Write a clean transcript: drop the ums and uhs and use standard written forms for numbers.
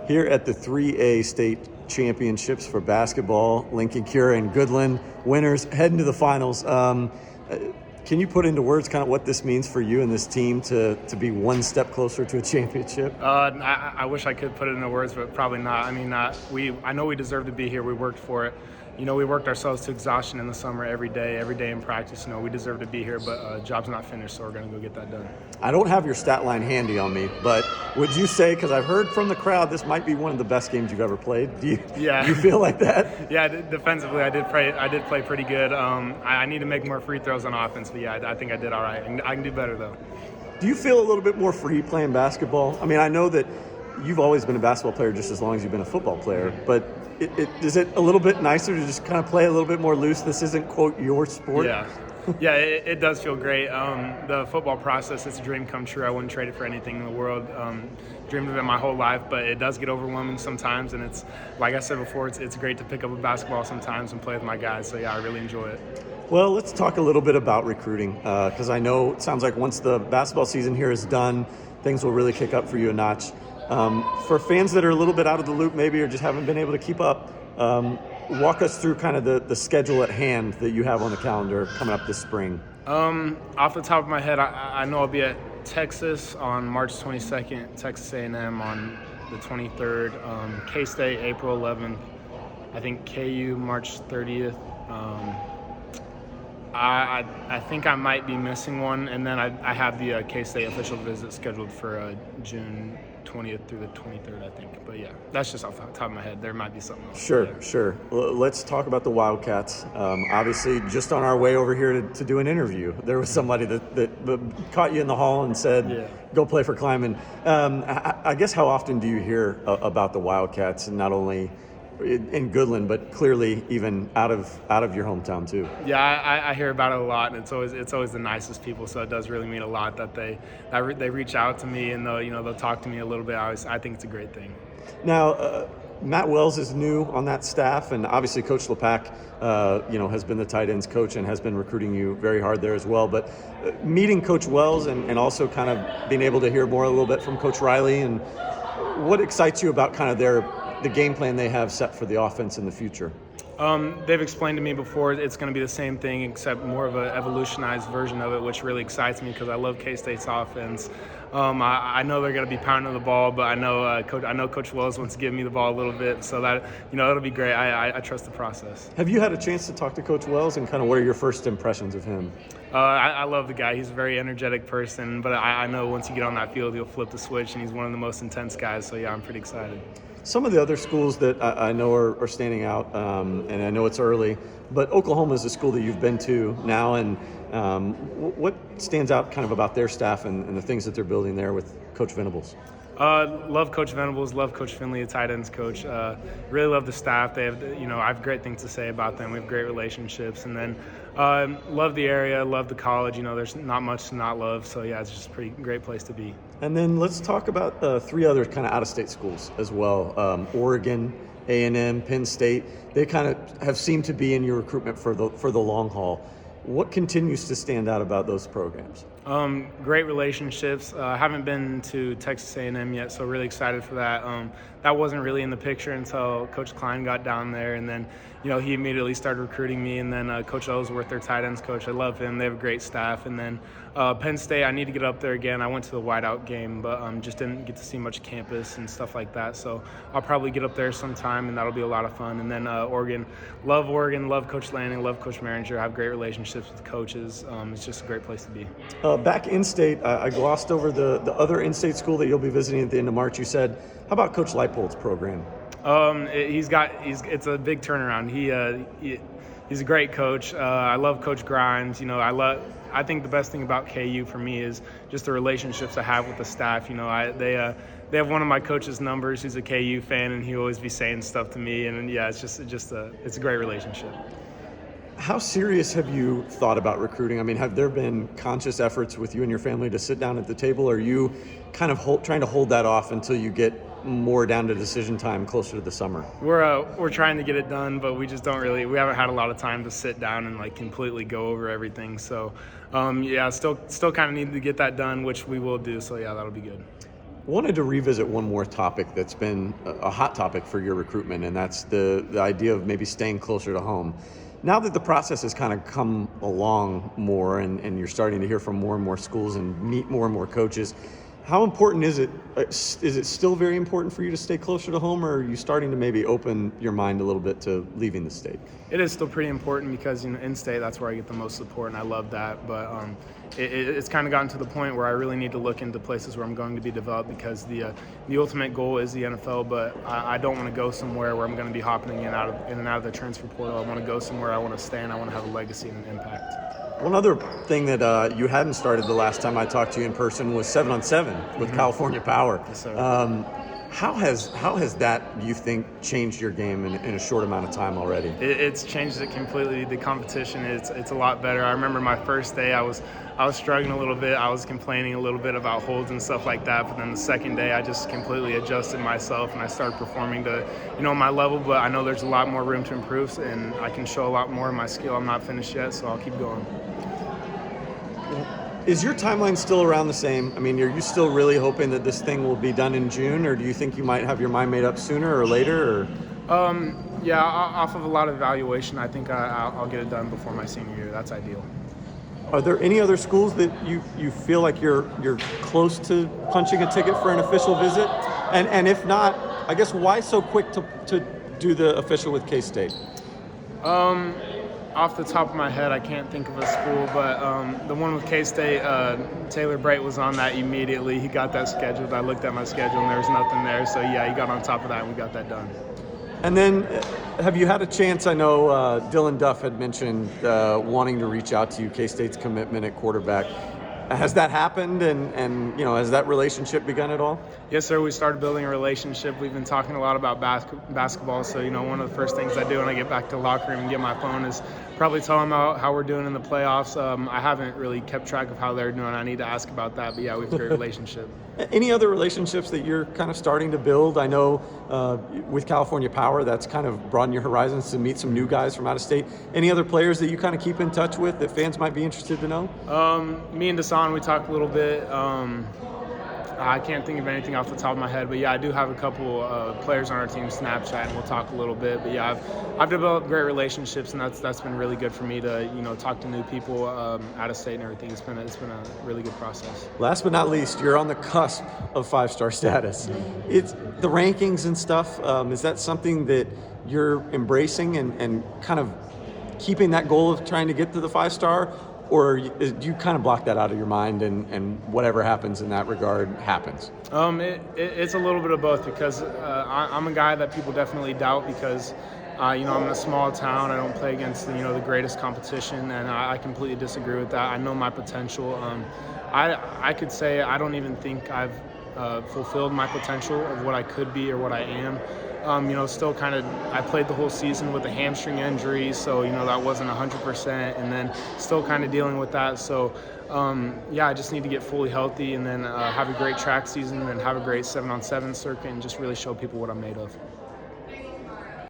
here at the 3A state championships for basketball. Linkon Cure and Goodland winners heading to the finals. Can you put into words kind of what this means for you and this team to be one step closer to a championship? I wish I could put it into words, but probably not. I mean, I know we deserve to be here. We worked for it. You know, we worked ourselves to exhaustion in the summer every day in practice. You know, we deserve to be here, but job's not finished, so we're going to go get that done. I don't have your stat line handy on me, but would you say, because I've heard from the crowd, this might be one of the best games you've ever played? Do you feel like that? Yeah, defensively, I did play pretty good. I need to make more free throws on offense, but yeah, I think I did all right. I can do better, though. Do you feel a little bit more free playing basketball? I mean, I know that you've always been a basketball player just as long as you've been a football player, but is it a little bit nicer to just kind of play a little bit more loose? This isn't, quote, your sport? Yeah, it does feel great. The football process, it's a dream come true. I wouldn't trade it for anything in the world. Dreamed of it my whole life, but it does get overwhelming sometimes, and it's, like I said before, it's great to pick up a basketball sometimes and play with my guys, so yeah, I really enjoy it. Well, let's talk a little bit about recruiting, because I know it sounds like once the basketball season here is done, things will really kick up for you a notch. For fans that are a little bit out of the loop maybe or just haven't been able to keep up, walk us through kind of the schedule at hand that you have on the calendar coming up this spring. Off the top of my head, I know I'll be at Texas on March 22nd, Texas A&M on the 23rd, K-State April 11th, I think KU March 30th. I think I might be missing one, and then I have the K-State official visit scheduled for June 20th through the 23rd, I think. But yeah, that's just off the top of my head. There might be something else. Sure. Let's talk about the Wildcats. Obviously, just on our way over here to do an interview, there was somebody that caught you in the hall and said, go play for Kleiman. I guess how often do you hear about the Wildcats, and not only in Goodland, but clearly even out of your hometown too? Yeah, I hear about it a lot, and it's always the nicest people. So it does really mean a lot that they reach out to me, and they'll talk to me a little bit. I think it's a great thing. Now, Matt Wells is new on that staff, and obviously Coach LePac, has been the tight ends coach and has been recruiting you very hard there as well. But meeting Coach Wells and also kind of being able to hear more a little bit from Coach Riley, and what excites you about kind of the game plan they have set for the offense in the future? They've explained to me before it's going to be the same thing except more of an evolutionized version of it, which really excites me because I love K-State's offense. I know they're going to be pounding the ball, but I know Coach Wells wants to give me the ball a little bit, so that it'll be great. I trust the process. Have you had a chance to talk to Coach Wells, and kind of what are your first impressions of him? I love the guy. He's a very energetic person, but I know once you get on that field, he'll flip the switch, and he's one of the most intense guys. So yeah, I'm pretty excited. Some of the other schools that I know are standing out, and I know it's early, but Oklahoma is a school that you've been to now, and what stands out kind of about their staff and the things that they're building there with Coach Venables? Love Coach Venables, love Coach Finley, the tight ends coach. Really love the staff. They have, I have great things to say about them. We have great relationships, and then love the area, love the college. There's not much to not love, so yeah, it's just a pretty great place to be. And then let's talk about three other kind of out-of-state schools as well. Oregon, A&M, Penn State. They kind of have seemed to be in your recruitment for the long haul. What continues to stand out about those programs? Great relationships. Haven't been to Texas A&M yet, so really excited for that. That wasn't really in the picture until Coach Klein got down there, and then he immediately started recruiting me. And then Coach Ellsworth, their tight ends coach, I love him. They have a great staff. And then Penn State, I need to get up there again. I went to the whiteout game, but just didn't get to see much campus and stuff like that. So I'll probably get up there sometime, and that'll be a lot of fun. And then Oregon, love Coach Lanning, love Coach Maringer. I have great relationships with coaches. It's just a great place to be. Back in-state, I glossed over the other in-state school that you'll be visiting at the end of March. You said, how about Coach Leipold's program? It's a big turnaround. He's a great coach. I love Coach Grimes. I think the best thing about KU for me is just the relationships I have with the staff. They have one of my coach's numbers who's a KU fan, and he'll always be saying stuff to me. And yeah, it's a great relationship. How serious have you thought about recruiting? I mean, have there been conscious efforts with you and your family to sit down at the table, or are you kind of trying to hold that off until you get more down to decision time closer to the summer? We're trying to get it done, but we just we haven't had a lot of time to sit down and completely go over everything. So still kind of need to get that done, which we will do. So yeah, that'll be good. Wanted to revisit one more topic that's been a hot topic for your recruitment, and that's the idea of maybe staying closer to home. Now that the process has kind of come along more and you're starting to hear from more and more schools and meet more and more coaches, how important is it? Is it still very important for you to stay closer to home, or are you starting to maybe open your mind a little bit to leaving the state? It is still pretty important because in-state, that's where I get the most support, and I love that. But it's kind of gotten to the point where I really need to look into places where I'm going to be developed, because the ultimate goal is the NFL. But I don't want to go somewhere where I'm going to be hopping in and out of the transfer portal. I want to go somewhere I want to stay, and I want to have a legacy and an impact. One other thing that you hadn't started the last time I talked to you in person was 7-on-7 with California Power. Yes, sir. How has that, you think, changed your game in a short amount of time already? It's changed it completely. The competition it's a lot better. I remember my first day, I was struggling a little bit. I was complaining a little bit about holds and stuff like that. But then the second day, I just completely adjusted myself and I started performing to my level. But I know there's a lot more room to improve, and I can show a lot more of my skill. I'm not finished yet, so I'll keep going. Is your timeline still around the same? I mean, are you still really hoping that this thing will be done in June, or do you think you might have your mind made up sooner or later? Or Yeah, off of a lot of evaluation, I think I'll get it done before my senior year. That's ideal. Are there any other schools that you feel like you're close to punching a ticket for an official visit? And if not, I guess why so quick to do the official with K-State? Off the top of my head, I can't think of a school, but the one with K-State, Taylor Bright was on that immediately. He got that scheduled. I looked at my schedule and there was nothing there. So yeah, he got on top of that and we got that done. And then have you had a chance, I know Dylan Duff had mentioned wanting to reach out to you, K-State's commitment at quarterback. Has that happened, and has that relationship begun at all? Yes, sir. We started building a relationship. We've been talking a lot about basketball. So, one of the first things I do when I get back to the locker room and get my phone is probably tell them how we're doing in the playoffs. I haven't really kept track of how they're doing. I need to ask about that. But, yeah, we have a great relationship. Any other relationships that you're kind of starting to build? I know with California Power, that's kind of broadened your horizons to meet some new guys from out of state. Any other players that you kind of keep in touch with that fans might be interested to know? Me and Deshaun, we talked a little bit. I can't think of anything off the top of my head, but yeah, I do have a couple players on our team Snapchat, and we'll talk a little bit. But yeah, I've developed great relationships, and that's been really good for me to talk to new people out of state and everything. It's been a really good process. Last but not least, you're on the cusp of 5-star status. It's the rankings and stuff. Is that something that you're embracing and kind of keeping that goal of trying to get to the 5-star? Or do you kind of block that out of your mind and whatever happens in that regard happens? It's a little bit of both, because I'm a guy that people definitely doubt because, I'm in a small town. I don't play against the greatest competition, and I completely disagree with that. I know my potential. I could say I don't even think I've fulfilled my potential of what I could be or what I am. Still kind of, I played the whole season with a hamstring injury, so, that wasn't 100%, and then still kind of dealing with that. So, I just need to get fully healthy and then have a great track season and have a great 7-on-7 circuit and just really show people what I'm made of.